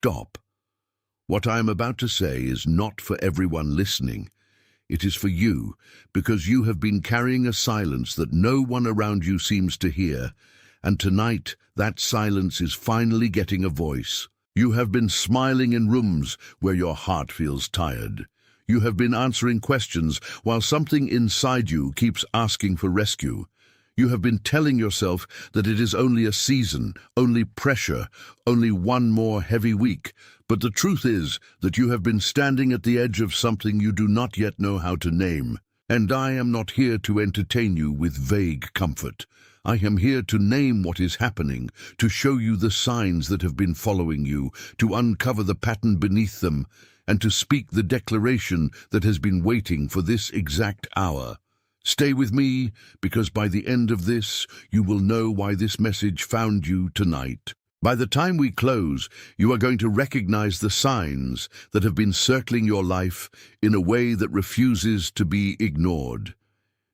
stop. What I am about to say is not for everyone listening. It is for you, because you have been carrying a silence that no one around you seems to hear, and tonight that silence is finally getting a voice. You have been smiling in rooms where your heart feels tired. You have been answering questions while something inside you keeps asking for rescue. You have been telling yourself that it is only a season, only pressure, only one more heavy week. But the truth is that you have been standing at the edge of something you do not yet know how to name. And I am not here to entertain you with vague comfort. I am here to name what is happening, to show you the signs that have been following you, to uncover the pattern beneath them, and to speak the declaration that has been waiting for this exact hour. Stay with me, because by the end of this, you will know why this message found you tonight. By the time we close, you are going to recognize the signs that have been circling your life in a way that refuses to be ignored.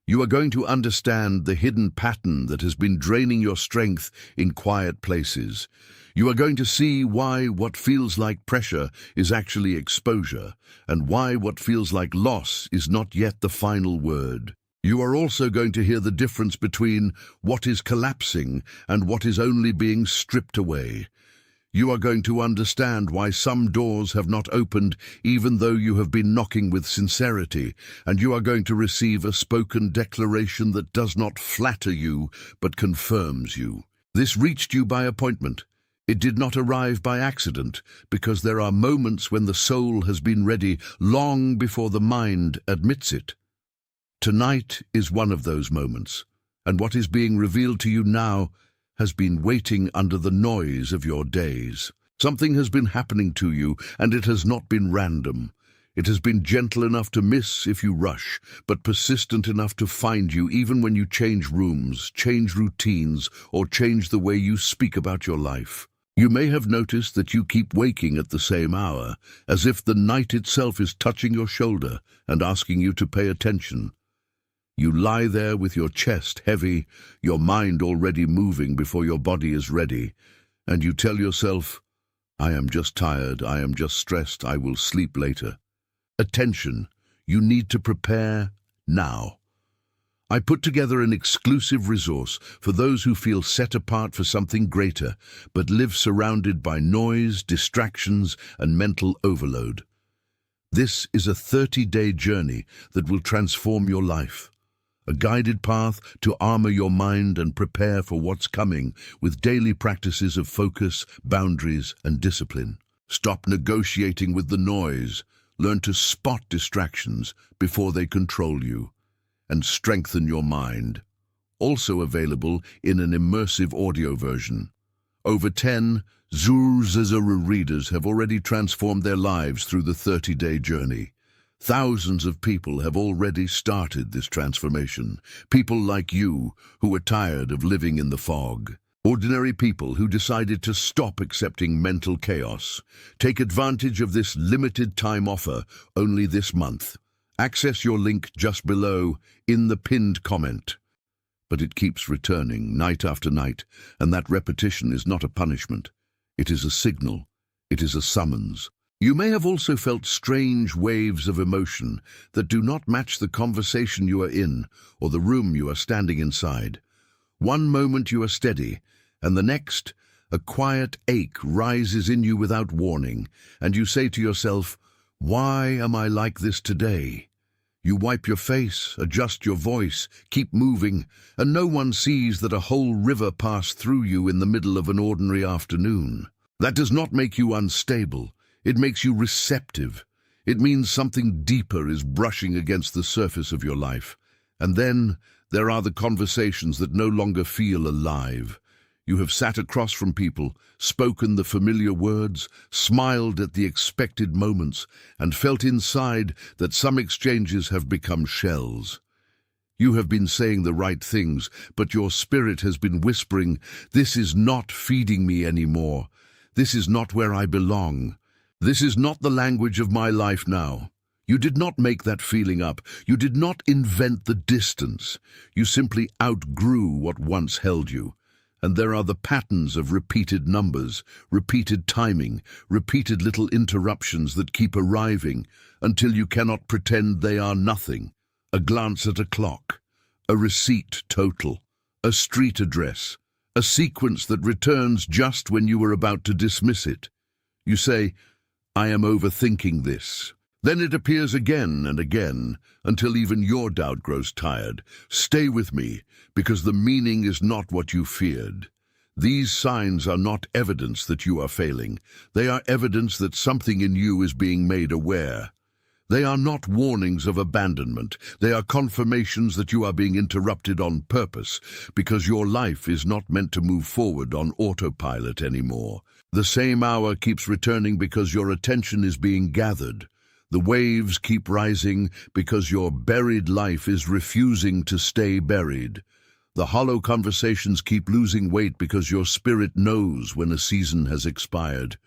You are going to understand the hidden pattern that has been draining your strength in quiet places. You are going to see why what feels like pressure is actually exposure, and why what feels like loss is not yet the final word. You are also going to hear the difference between what is collapsing and what is only being stripped away. You are going to understand why some doors have not opened even though you have been knocking with sincerity, and you are going to receive a spoken declaration that does not flatter you but confirms you. This reached you by appointment. It did not arrive by accident, because there are moments when the soul has been ready long before the mind admits it. Tonight is one of those moments, and what is being revealed to you now has been waiting under the noise of your days. Something has been happening to you, and it has not been random. It has been gentle enough to miss if you rush, but persistent enough to find you even when you change rooms, change routines, or change the way you speak about your life. You may have noticed that you keep waking at the same hour, as if the night itself is touching your shoulder and asking you to pay attention. You lie there with your chest heavy, your mind already moving before your body is ready, and you tell yourself, "I am just tired, I am just stressed, I will sleep later." Attention, you need to prepare now. I put together an exclusive resource for those who feel set apart for something greater, but live surrounded by noise, distractions, and mental overload. This is a 30-day journey that will transform your life. A guided path to armor your mind and prepare for what's coming with daily practices of focus, boundaries, and discipline. Stop negotiating with the noise. Learn to spot distractions before they control you, and strengthen your mind. Also available in an immersive audio version. Over 10 Zuru readers have already transformed their lives through the 30-day journey. Thousands of people have already started this transformation. People like you who are tired of living in the fog. Ordinary people who decided to stop accepting mental chaos. Take advantage of this limited time offer only this month. Access your link just below in the pinned comment. But it keeps returning night after night, and that repetition is not a punishment. It is a signal. It is a summons. You may have also felt strange waves of emotion that do not match the conversation you are in or the room you are standing inside. One moment you are steady, and the next, a quiet ache rises in you without warning, and you say to yourself, "Why am I like this today?" You wipe your face, adjust your voice, keep moving, and no one sees that a whole river passed through you in the middle of an ordinary afternoon. That does not make you unstable. It makes you receptive. It means something deeper is brushing against the surface of your life. And then there are the conversations that no longer feel alive. You have sat across from people, spoken the familiar words, smiled at the expected moments, and felt inside that some exchanges have become shells. You have been saying the right things, but your spirit has been whispering, "This is not feeding me anymore. This is not where I belong. This is not the language of my life now." You did not make that feeling up. You did not invent the distance. You simply outgrew what once held you. And there are the patterns of repeated numbers, repeated timing, repeated little interruptions that keep arriving until you cannot pretend they are nothing. A glance at a clock, a receipt total, a street address, a sequence that returns just when you were about to dismiss it. You say, "I am overthinking this." Then it appears again and again, until even your doubt grows tired. Stay with me, because the meaning is not what you feared. These signs are not evidence that you are failing. They are evidence that something in you is being made aware. They are not warnings of abandonment. They are confirmations that you are being interrupted on purpose, because your life is not meant to move forward on autopilot anymore. The same hour keeps returning because your attention is being gathered. The waves keep rising because your buried life is refusing to stay buried. The hollow conversations keep losing weight because your spirit knows when a season has expired.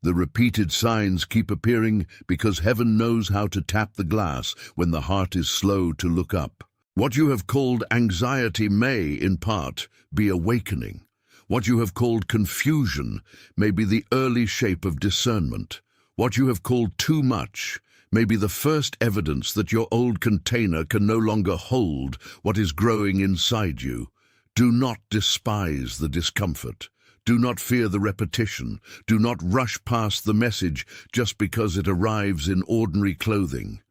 The repeated signs keep appearing because heaven knows how to tap the glass when the heart is slow to look up. What you have called anxiety may, in part, be awakening. What you have called confusion may be the early shape of discernment. What you have called too much may be the first evidence that your old container can no longer hold what is growing inside you. Do not despise the discomfort. Do not fear the repetition. Do not rush past the message just because it arrives in ordinary clothing.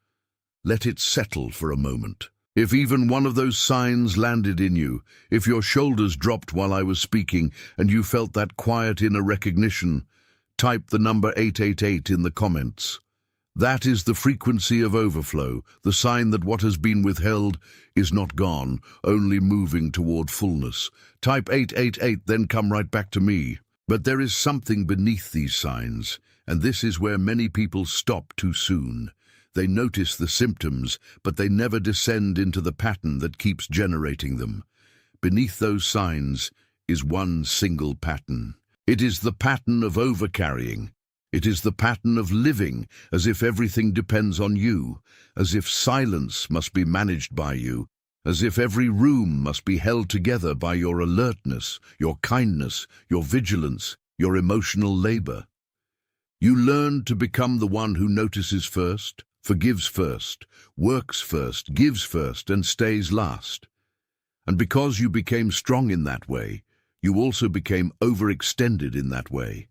Let it settle for a moment. If even one of those signs landed in you, if your shoulders dropped while I was speaking and you felt that quiet inner recognition, type the number 888 in the comments. That is the frequency of overflow, the sign that what has been withheld is not gone, only moving toward fullness. Type 888, then come right back to me. But there is something beneath these signs, and this is where many people stop too soon. They notice the symptoms, but they never descend into the pattern that keeps generating them. Beneath those signs is one single pattern. It is the pattern of overcarrying. It is the pattern of living as if everything depends on you, as if silence must be managed by you, as if every room must be held together by your alertness, your kindness, your vigilance, your emotional labor. You learn to become the one who notices first, forgives first, works first, gives first, and stays last. And because you became strong in that way, you also became overextended in that way.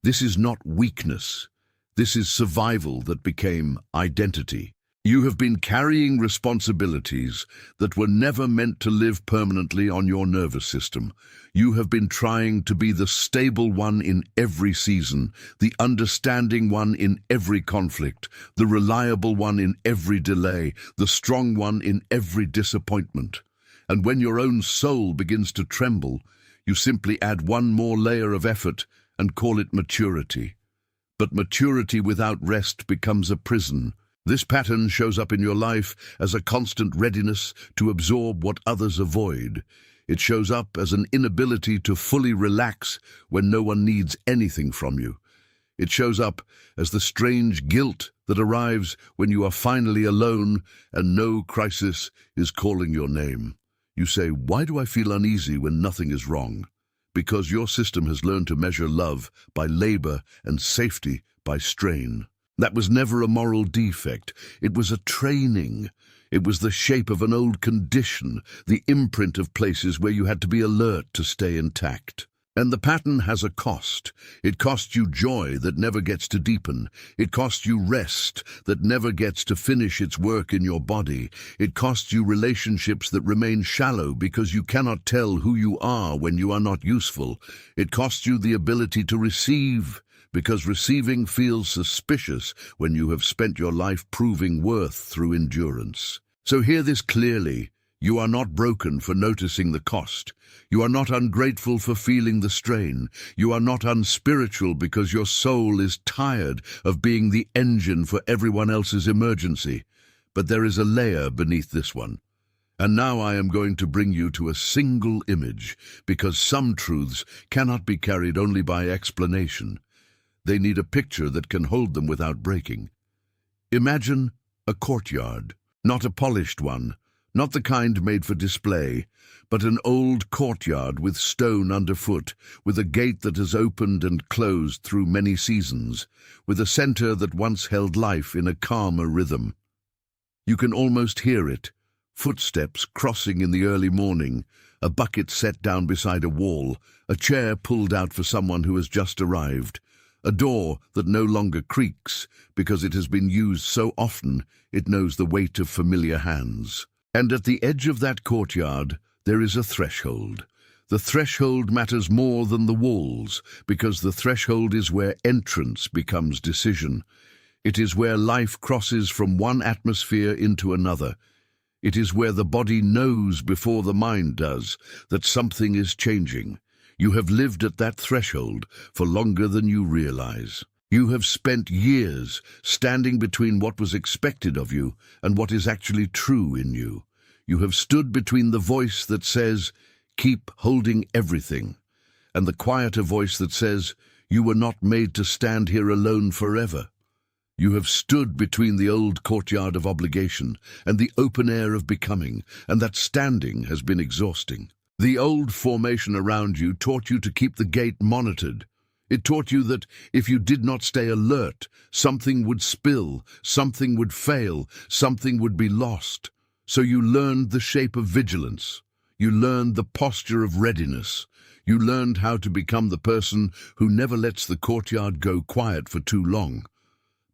This is not weakness. This is survival that became identity. You have been carrying responsibilities that were never meant to live permanently on your nervous system. You have been trying to be the stable one in every season, the understanding one in every conflict, the reliable one in every delay, the strong one in every disappointment. And when your own soul begins to tremble, you simply add one more layer of effort and call it maturity. But maturity without rest becomes a prison. This pattern shows up in your life as a constant readiness to absorb what others avoid. It shows up as an inability to fully relax when no one needs anything from you. It shows up as the strange guilt that arrives when you are finally alone and no crisis is calling your name. You say, "Why do I feel uneasy when nothing is wrong?" Because your system has learned to measure love by labor and safety by strain. That was never a moral defect. It was a training. It was the shape of an old condition, the imprint of places where you had to be alert to stay intact. And the pattern has a cost. It costs you joy that never gets to deepen. It costs you rest that never gets to finish its work in your body. It costs you relationships that remain shallow because you cannot tell who you are when you are not useful. It costs you the ability to receive, because receiving feels suspicious when you have spent your life proving worth through endurance. So hear this clearly. You are not broken for noticing the cost. You are not ungrateful for feeling the strain. You are not unspiritual because your soul is tired of being the engine for everyone else's emergency. But there is a layer beneath this one. And now I am going to bring you to a single image, because some truths cannot be carried only by explanation. They need a picture that can hold them without breaking. Imagine a courtyard, not a polished one, Not the kind made for display, but an old courtyard with stone underfoot, with a gate that has opened and closed through many seasons, with a centre that once held life in a calmer rhythm. You can almost hear it, footsteps crossing in the early morning, a bucket set down beside a wall, a chair pulled out for someone who has just arrived, a door that no longer creaks because it has been used so often it knows the weight of familiar hands. And at the edge of that courtyard, there is a threshold. The threshold matters more than the walls, because the threshold is where entrance becomes decision. It is where life crosses from one atmosphere into another. It is where the body knows before the mind does that something is changing. You have lived at that threshold for longer than you realize. You have spent years standing between what was expected of you and what is actually true in you. You have stood between the voice that says, "Keep holding everything," and the quieter voice that says, "You were not made to stand here alone forever." You have stood between the old courtyard of obligation and the open air of becoming, and that standing has been exhausting. The old formation around you taught you to keep the gate monitored. It taught you that if you did not stay alert, something would spill, something would fail, something would be lost. So you learned the shape of vigilance. You learned the posture of readiness. You learned how to become the person who never lets the courtyard go quiet for too long.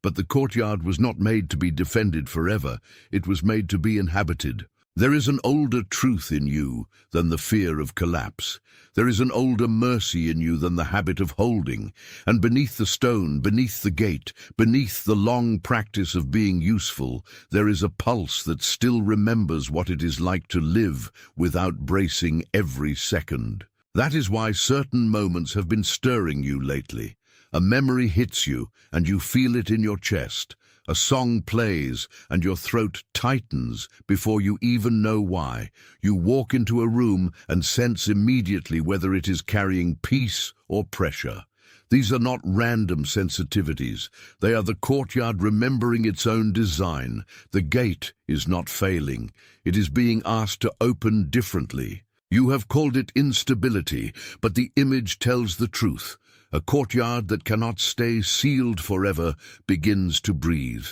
But the courtyard was not made to be defended forever. It was made to be inhabited. There is an older truth in you than the fear of collapse. There is an older mercy in you than the habit of holding. And beneath the stone, beneath the gate, beneath the long practice of being useful, there is a pulse that still remembers what it is like to live without bracing every second. That is why certain moments have been stirring you lately. A memory hits you, and you feel it in your chest. A song plays, and your throat tightens before you even know why. You walk into a room and sense immediately whether it is carrying peace or pressure. These are not random sensitivities. They are the courtyard remembering its own design. The gate is not failing. It is being asked to open differently. You have called it instability, but the image tells the truth. A courtyard that cannot stay sealed forever begins to breathe.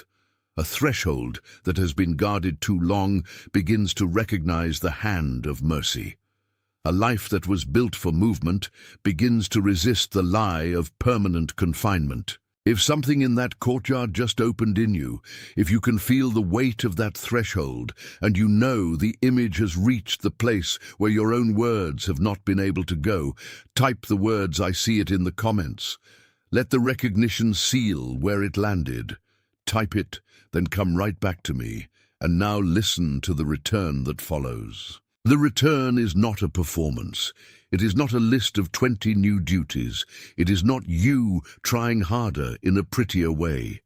A threshold that has been guarded too long begins to recognize the hand of mercy. A life that was built for movement begins to resist the lie of permanent confinement. If something in that courtyard just opened in you, if you can feel the weight of that threshold, and you know the image has reached the place where your own words have not been able to go, type the words "I see it" in the comments. Let the recognition seal where it landed. Type it, then come right back to me, and now listen to the return that follows. The return is not a performance. It is not a list of 20 new duties. It is not you trying harder in a prettier way.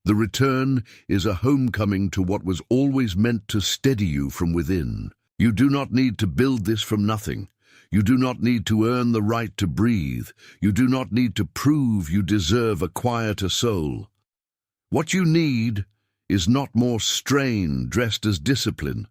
The return is a homecoming to what was always meant to steady you from within. You do not need to build this from nothing. You do not need to earn the right to breathe. You do not need to prove you deserve a quieter soul. What you need is not more strain dressed as discipline.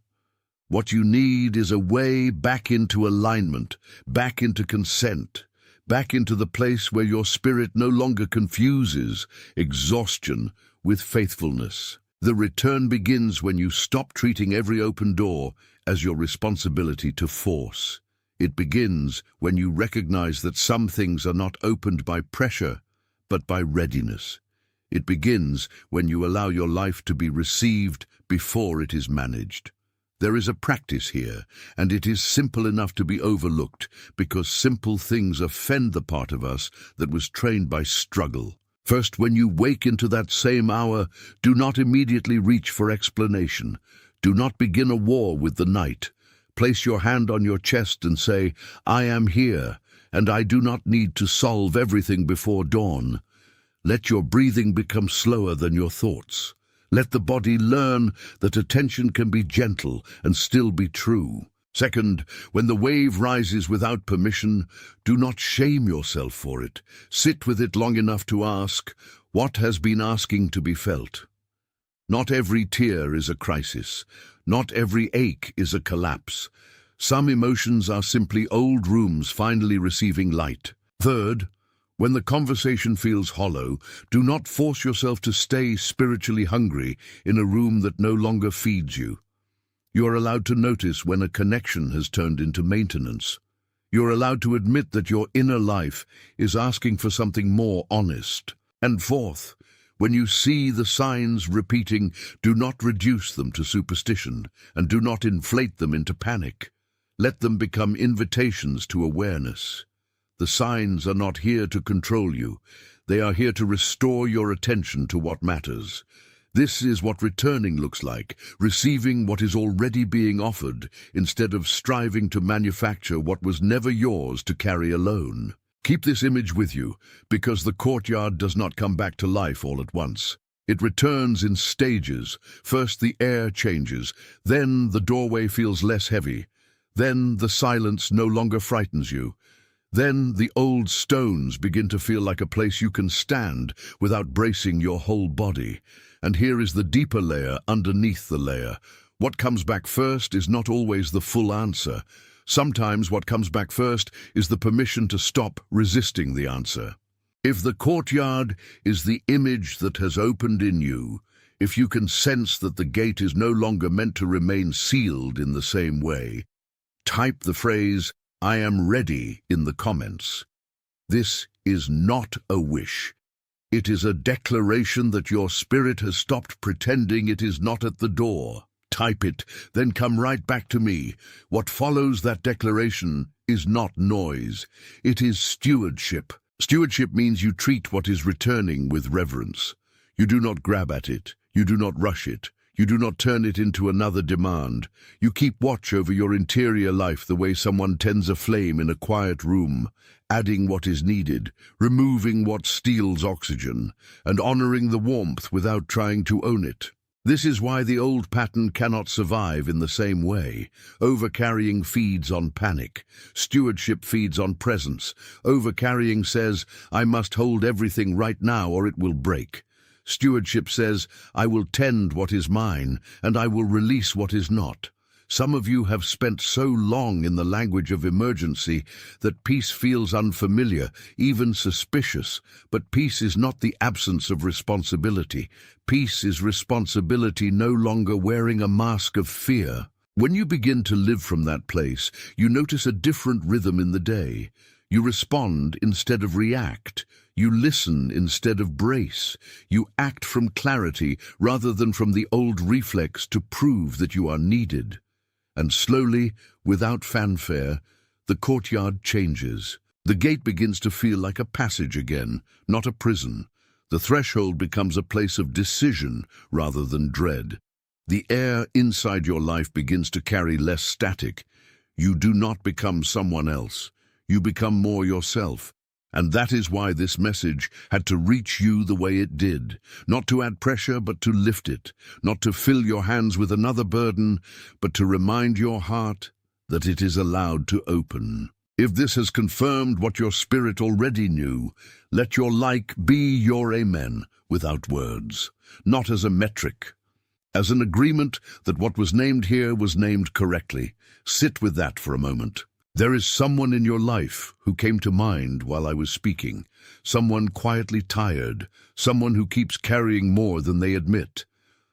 What you need is a way back into alignment, back into consent, back into the place where your spirit no longer confuses exhaustion with faithfulness. The return begins when you stop treating every open door as your responsibility to force. It begins when you recognize that some things are not opened by pressure, but by readiness. It begins when you allow your life to be received before it is managed. There is a practice here, and it is simple enough to be overlooked because simple things offend the part of us that was trained by struggle. First, when you wake into that same hour, do not immediately reach for explanation. Do not begin a war with the night. Place your hand on your chest and say, "I am here, and I do not need to solve everything before dawn." Let your breathing become slower than your thoughts. Let the body learn that attention can be gentle and still be true. Second, when the wave rises without permission, do not shame yourself for it. Sit with it long enough to ask, what has been asking to be felt? Not every tear is a crisis. Not every ache is a collapse. Some emotions are simply old rooms finally receiving light. Third, when the conversation feels hollow, do not force yourself to stay spiritually hungry in a room that no longer feeds you. You are allowed to notice when a connection has turned into maintenance. You are allowed to admit that your inner life is asking for something more honest. And fourth, when you see the signs repeating, do not reduce them to superstition and do not inflate them into panic. Let them become invitations to awareness. The signs are not here to control you. They are here to restore your attention to what matters. This is what returning looks like, receiving what is already being offered, instead of striving to manufacture what was never yours to carry alone. Keep this image with you, because the courtyard does not come back to life all at once. It returns in stages. First the air changes, then the doorway feels less heavy, then the silence no longer frightens you. Then the old stones begin to feel like a place you can stand without bracing your whole body. And here is the deeper layer underneath the layer. What comes back first is not always the full answer. Sometimes what comes back first is the permission to stop resisting the answer. If the courtyard is the image that has opened in you, if you can sense that the gate is no longer meant to remain sealed in the same way, type the phrase, "I am ready," in the comments. This is not a wish. It is a declaration that your spirit has stopped pretending it is not at the door. Type it, then come right back to me. What follows that declaration is not noise. It is stewardship. Stewardship means you treat what is returning with reverence. You do not grab at it. You do not rush it. You do not turn it into another demand. You keep watch over your interior life the way someone tends a flame in a quiet room, adding what is needed, removing what steals oxygen, and honoring the warmth without trying to own it. This is why the old pattern cannot survive in the same way. Overcarrying feeds on panic. Stewardship feeds on presence. Overcarrying says, "I must hold everything right now or it will break." Stewardship says, "I will tend what is mine, and I will release what is not." Some of you have spent so long in the language of emergency that peace feels unfamiliar, even suspicious. But peace is not the absence of responsibility. Peace is responsibility no longer wearing a mask of fear. When you begin to live from that place, you notice a different rhythm in the day. You respond instead of react. You listen instead of brace. You act from clarity rather than from the old reflex to prove that you are needed. And slowly, without fanfare, the courtyard changes. The gate begins to feel like a passage again, not a prison. The threshold becomes a place of decision rather than dread. The air inside your life begins to carry less static. You do not become someone else. You become more yourself. And that is why this message had to reach you the way it did, not to add pressure, but to lift it, not to fill your hands with another burden, but to remind your heart that it is allowed to open. If this has confirmed what your spirit already knew, let your like be your amen without words, not as a metric, as an agreement that what was named here was named correctly. Sit with that for a moment. There is someone in your life who came to mind while I was speaking, someone quietly tired, someone who keeps carrying more than they admit,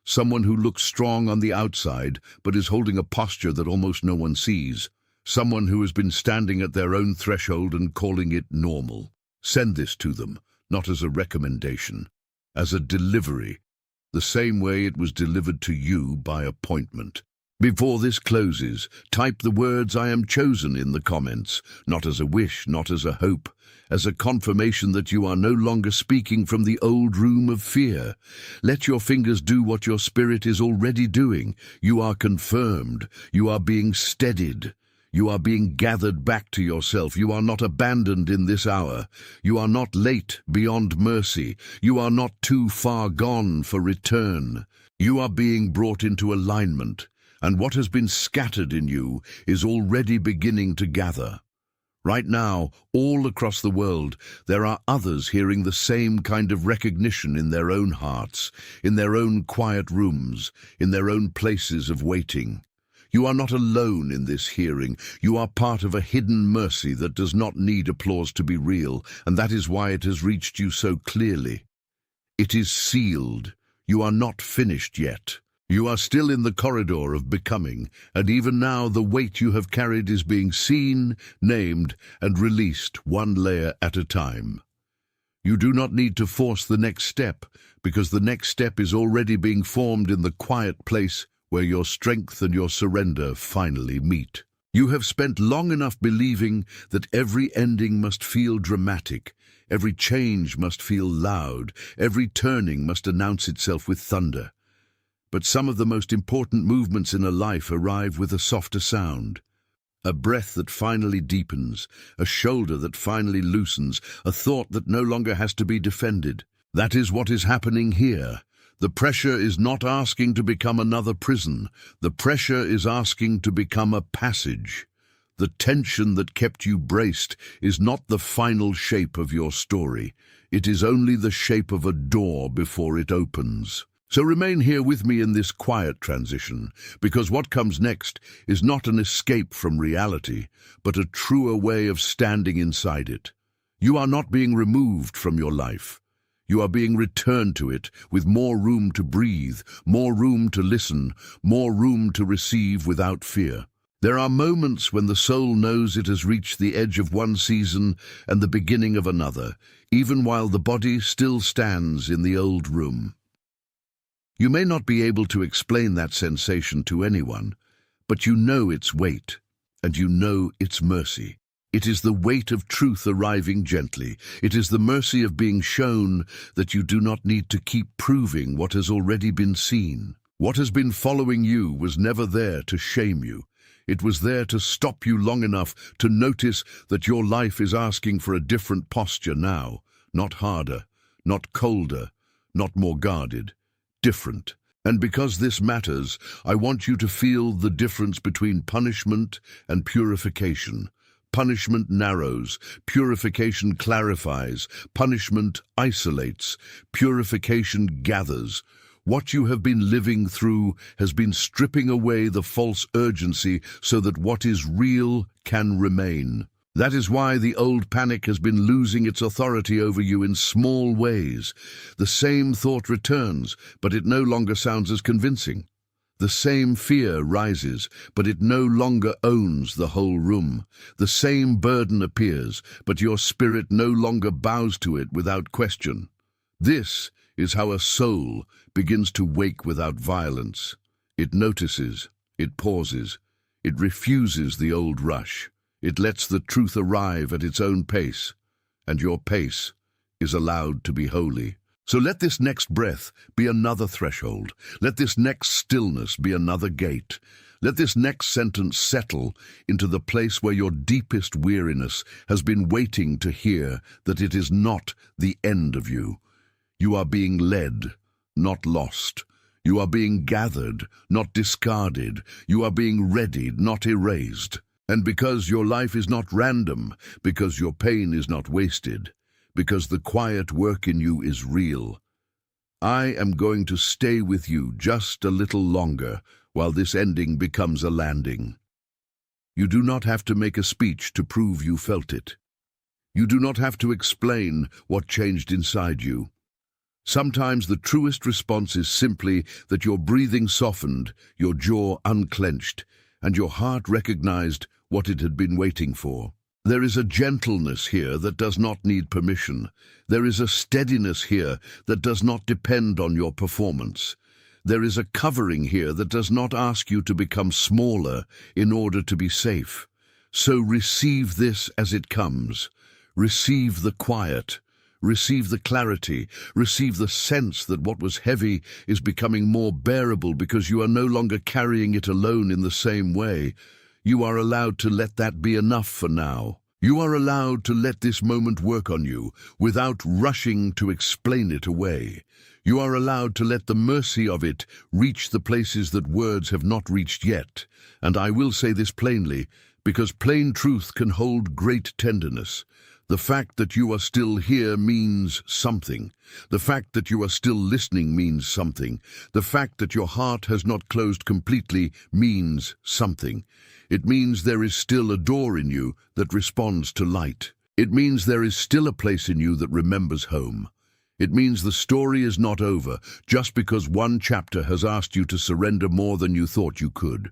someone who looks strong on the outside but is holding a posture that almost no one sees, someone who has been standing at their own threshold and calling it normal. Send this to them, not as a recommendation, as a delivery, the same way it was delivered to you by appointment. Before this closes, type the words "I am chosen" in the comments, not as a wish, not as a hope, as a confirmation that you are no longer speaking from the old room of fear. Let your fingers do what your spirit is already doing. You are confirmed. You are being steadied. You are being gathered back to yourself. You are not abandoned in this hour. You are not late beyond mercy. You are not too far gone for return. You are being brought into alignment. And what has been scattered in you is already beginning to gather. Right now, all across the world, there are others hearing the same kind of recognition in their own hearts, in their own quiet rooms, in their own places of waiting. You are not alone in this hearing. You are part of a hidden mercy that does not need applause to be real, and that is why it has reached you so clearly. It is sealed. You are not finished yet. You are still in the corridor of becoming, and even now the weight you have carried is being seen, named, and released one layer at a time. You do not need to force the next step, because the next step is already being formed in the quiet place where your strength and your surrender finally meet. You have spent long enough believing that every ending must feel dramatic, every change must feel loud, every turning must announce itself with thunder. But some of the most important movements in a life arrive with a softer sound. A breath that finally deepens, a shoulder that finally loosens, a thought that no longer has to be defended. That is what is happening here. The pressure is not asking to become another prison. The pressure is asking to become a passage. The tension that kept you braced is not the final shape of your story. It is only the shape of a door before it opens. So remain here with me in this quiet transition, because what comes next is not an escape from reality, but a truer way of standing inside it. You are not being removed from your life. You are being returned to it with more room to breathe, more room to listen, more room to receive without fear. There are moments when the soul knows it has reached the edge of one season and the beginning of another, even while the body still stands in the old room. You may not be able to explain that sensation to anyone, but you know its weight, and you know its mercy. It is the weight of truth arriving gently. It is the mercy of being shown that you do not need to keep proving what has already been seen. What has been following you was never there to shame you. It was there to stop you long enough to notice that your life is asking for a different posture now, not harder, not colder, not more guarded, different. And because this matters, I want you to feel the difference between punishment and purification. Punishment narrows, purification clarifies, punishment isolates, purification gathers. What you have been living through has been stripping away the false urgency so that what is real can remain. That is why the old panic has been losing its authority over you in small ways. The same thought returns, but it no longer sounds as convincing. The same fear rises, but it no longer owns the whole room. The same burden appears, but your spirit no longer bows to it without question. This is how a soul begins to wake without violence. It notices, it pauses, it refuses the old rush. It lets the truth arrive at its own pace, and your pace is allowed to be holy. So let this next breath be another threshold. Let this next stillness be another gate. Let this next sentence settle into the place where your deepest weariness has been waiting to hear that it is not the end of you. You are being led, not lost. You are being gathered, not discarded. You are being readied, not erased. And because your life is not random, because your pain is not wasted, because the quiet work in you is real, I am going to stay with you just a little longer while this ending becomes a landing. You do not have to make a speech to prove you felt it. You do not have to explain what changed inside you. Sometimes the truest response is simply that your breathing softened, your jaw unclenched, and your heart recognized what it had been waiting for. There is a gentleness here that does not need permission. There is a steadiness here that does not depend on your performance. There is a covering here that does not ask you to become smaller in order to be safe. So receive this as it comes. Receive the quiet. Receive the clarity. Receive the sense that what was heavy is becoming more bearable because you are no longer carrying it alone in the same way. You are allowed to let that be enough for now. You are allowed to let this moment work on you without rushing to explain it away. You are allowed to let the mercy of it reach the places that words have not reached yet. And I will say this plainly, because plain truth can hold great tenderness. The fact that you are still here means something. The fact that you are still listening means something. The fact that your heart has not closed completely means something. It means there is still a door in you that responds to light. It means there is still a place in you that remembers home. It means the story is not over just because one chapter has asked you to surrender more than you thought you could.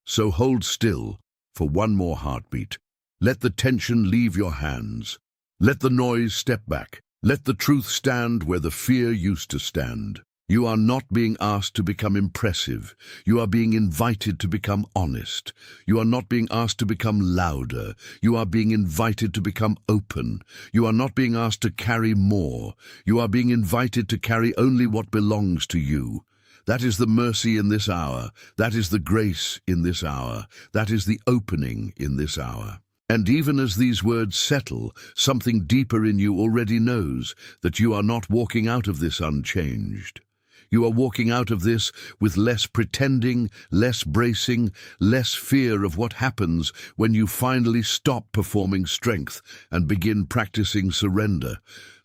So hold still for one more heartbeat. Let the tension leave your hands. Let the noise step back. Let the truth stand where the fear used to stand. You are not being asked to become impressive. You are being invited to become honest. You are not being asked to become louder. You are being invited to become open. You are not being asked to carry more. You are being invited to carry only what belongs to you. That is the mercy in this hour. That is the grace in this hour. That is the opening in this hour. And even as these words settle, something deeper in you already knows that you are not walking out of this unchanged. You are walking out of this with less pretending, less bracing, less fear of what happens when you finally stop performing strength and begin practicing surrender.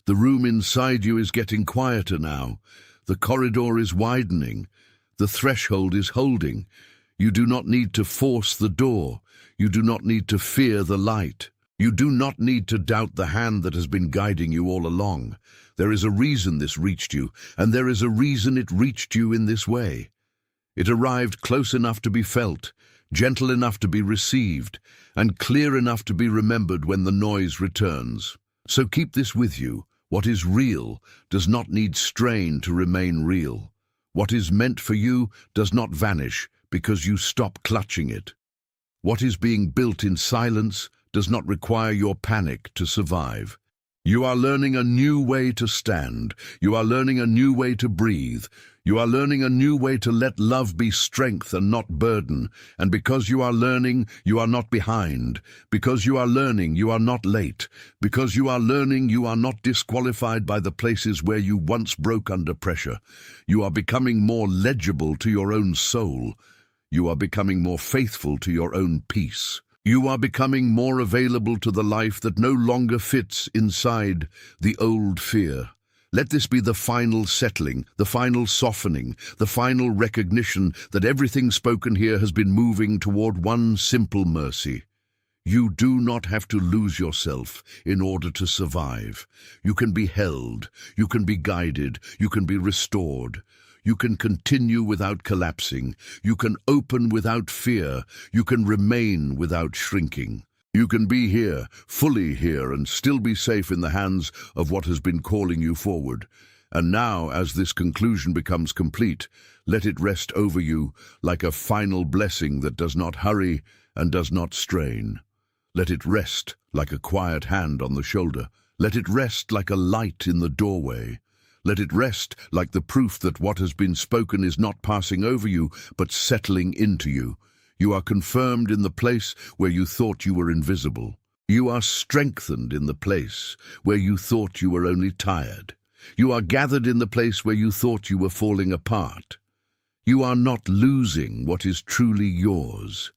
The room inside you is getting quieter now. The corridor is widening. The threshold is holding. You do not need to force the door. You do not need to fear the light. You do not need to doubt the hand that has been guiding you all along. There is a reason this reached you, and there is a reason it reached you in this way. It arrived close enough to be felt, gentle enough to be received, and clear enough to be remembered when the noise returns. So keep this with you. What is real does not need strain to remain real. What is meant for you does not vanish because you stop clutching it. What is being built in silence does not require your panic to survive. You are learning a new way to stand. You are learning a new way to breathe. You are learning a new way to let love be strength and not burden. And because you are learning, you are not behind. Because you are learning, you are not late. Because you are learning, you are not disqualified by the places where you once broke under pressure. You are becoming more legible to your own soul. You are becoming more faithful to your own peace. You are becoming more available to the life that no longer fits inside the old fear. Let this be the final settling, the final softening, the final recognition that everything spoken here has been moving toward one simple mercy. You do not have to lose yourself in order to survive. You can be held, you can be guided, you can be restored. You can continue without collapsing. You can open without fear. You can remain without shrinking. You can be here, fully here, and still be safe in the hands of what has been calling you forward. And now, as this conclusion becomes complete, let it rest over you like a final blessing that does not hurry and does not strain. Let it rest like a quiet hand on the shoulder. Let it rest like a light in the doorway. Let it rest like the proof that what has been spoken is not passing over you, but settling into you. You are confirmed in the place where you thought you were invisible. You are strengthened in the place where you thought you were only tired. You are gathered in the place where you thought you were falling apart. You are not losing what is truly yours.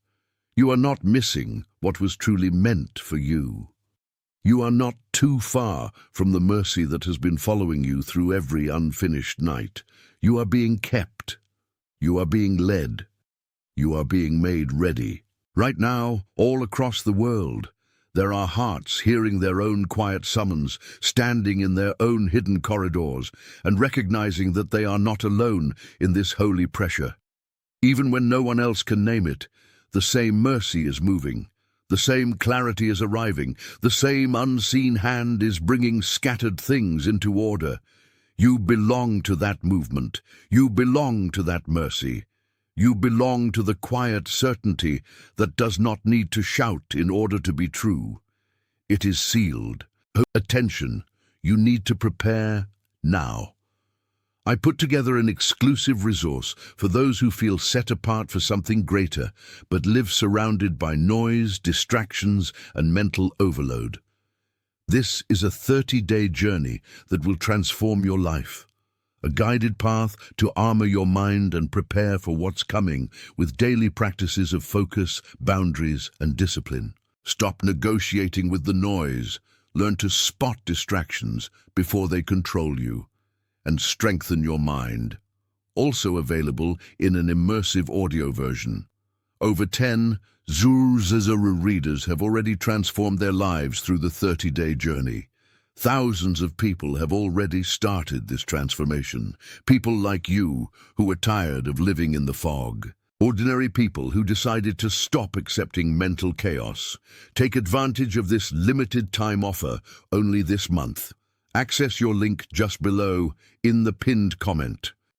You are not missing what was truly meant for you. You are not too far from the mercy that has been following you through every unfinished night. You are being kept. You are being led. You are being made ready. Right now, all across the world, there are hearts hearing their own quiet summons, standing in their own hidden corridors, and recognizing that they are not alone in this holy pressure. Even when no one else can name it, the same mercy is moving. The same clarity is arriving. The same unseen hand is bringing scattered things into order. You belong to that movement. You belong to that mercy. You belong to the quiet certainty that does not need to shout in order to be true. It is sealed. Attention, you need to prepare now. I put together an exclusive resource for those who feel set apart for something greater, but live surrounded by noise, distractions, and mental overload. This is a 30-day journey that will transform your life. a guided path to armor your mind and prepare for what's coming with daily practices of focus, boundaries, and discipline. Stop negotiating with the noise, learn to spot distractions before they control you, and strengthen your mind. Also available in an immersive audio version. Over 10 Zuru readers have already transformed their lives through the 30-day journey. Thousands of people have already started this transformation. People like you who are tired of living in the fog. Ordinary people who decided to stop accepting mental chaos. Take advantage of this limited time offer only this month. Access your link just below in the pinned comment.